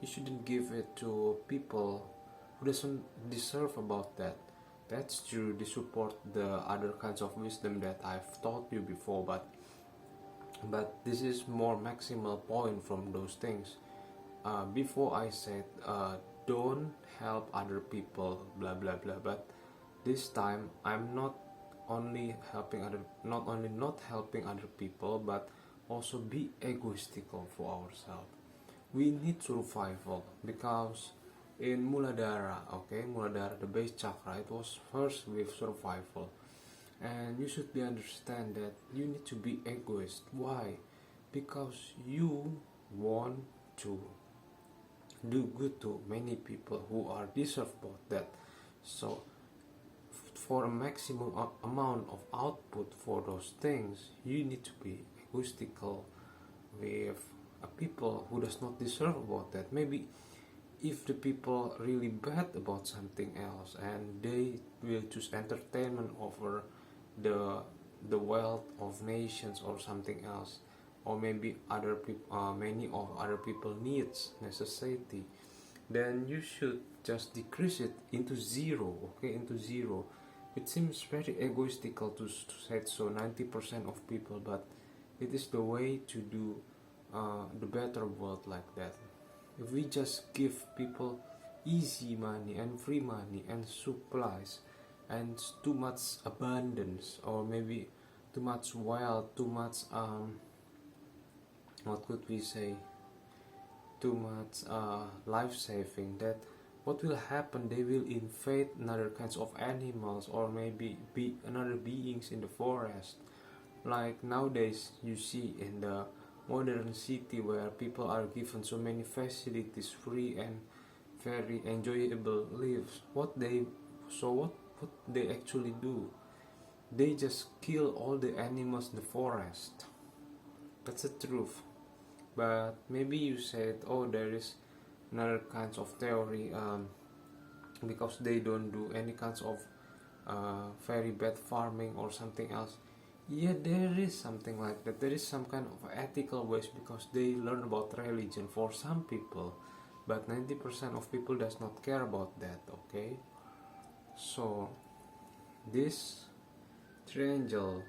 you shouldn't give it to people who doesn't deserve about that. That's true, they support the other kinds of wisdom that I've taught you before, but this is more maximal point from those things. Before I said don't help other people, blah blah blah, but this time I'm not only not helping other people, but also be egoistical for ourselves. We need survival because in Muladhara, okay, Muladhara, the base chakra, it was first with survival, and you should be understand that you need to be egoist. Why? Because you want to do good to many people who are deserve about that. So for a maximum amount of output for those things, you need to be egoistical with people who does not deserve about that. Maybe if the people really bad about something else and they will choose entertainment over the the wealth of nations or something else, or maybe other people, many of other people needs necessity, then you should just decrease it into zero. Okay, into zero. It seems very egoistical to say so, 90% of people, but it is the way to do the better world like that. If we just give people easy money and free money and supplies and too much abundance, or maybe too much wealth, too much what could we say, too much life saving, that what will happen, they will invade another kinds of animals, or maybe be another beings in the forest. Like nowadays you see in the modern city where people are given so many facilities, free and very enjoyable lives. What they actually do, they just kill all the animals in the forest. That's the truth. But maybe you said, oh, there is another kinds of theory, because they don't do any kinds of very bad farming or something else. Yeah, there is something like that. There is some kind of ethical ways because they learn about religion for some people, but 90% of people does not care about that. Okay, so this triangle,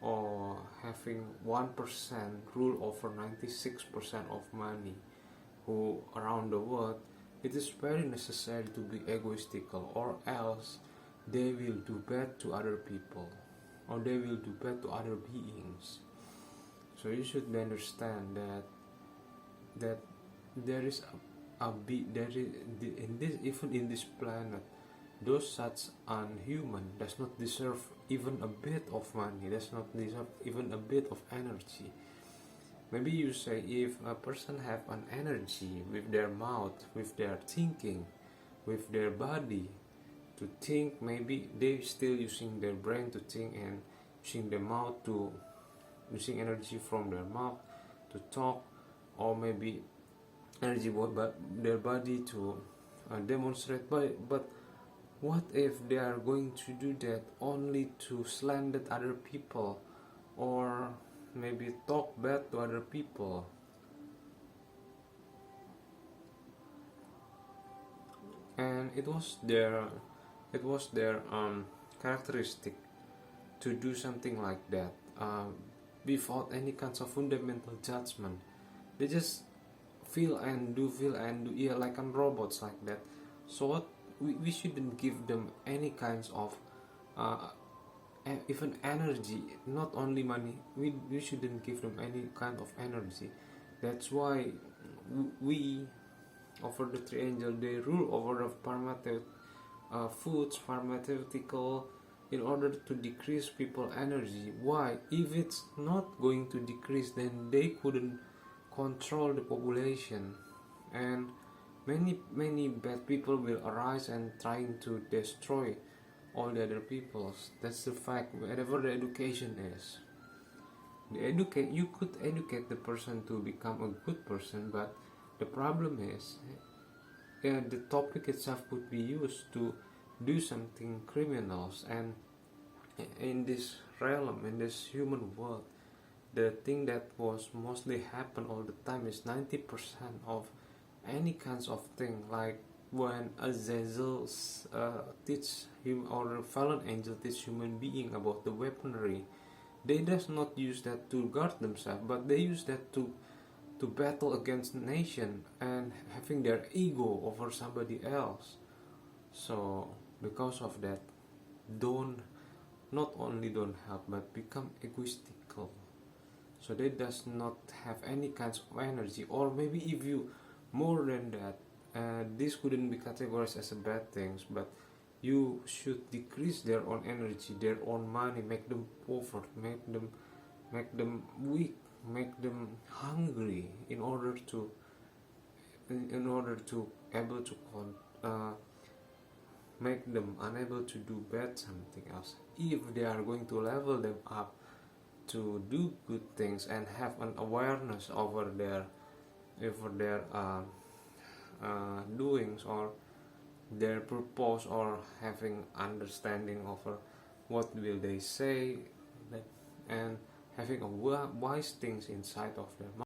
or having 1% rule over 96% of money who around the world, it is very necessary to be egoistical, or else they will do bad to other people, or they will do bad to other beings. So you should understand that there is there is in this, even in this planet, those such unhuman does not deserve even a bit of money, does not deserve even a bit of energy. Maybe you say, if a person have an energy with their mouth, with their thinking, with their body to think, maybe they still using their brain to think, and using their mouth to using energy from their mouth to talk, or maybe energy but their body to demonstrate. But what if they are going to do that only to slander other people, or maybe talk bad to other people? And it was their characteristic to do something like that, without any kinds of fundamental judgment. They just feel and do, yeah, like on robots like that. So what, we shouldn't give them any kinds of uh, even energy, not only money. We shouldn't give them any kind of energy. That's why we over the triangle, they rule over the foods, pharmaceutical, in order to decrease people energy. Why? If it's not going to decrease, then they couldn't control the population, and many bad people will arise and trying to destroy all the other peoples. That's the fact. Wherever the education is, you could educate the person to become a good person, but the problem is, the topic itself could be used to do something criminals. And in this realm, in this human world, the thing that was mostly happen all the time is 90% of any kinds of thing, like when Azazel teach him, or a fallen angel teach human being about the weaponry, they does not use that to guard themselves, but they use that to battle against nation and having their ego over somebody else. So because of that, don't not only don't help but become egoistical. So they does not have any kinds of energy, or maybe if you more than that, this couldn't be categorized as a bad things, but you should decrease their own energy, their own money, make them poor, make them weak, make them hungry in order to able to uh, make them unable to do bad something else. If they are going to level them up to do good things and have an awareness over their doings, or their purpose, or having understanding over what will they say, and having a wise things inside of their mind.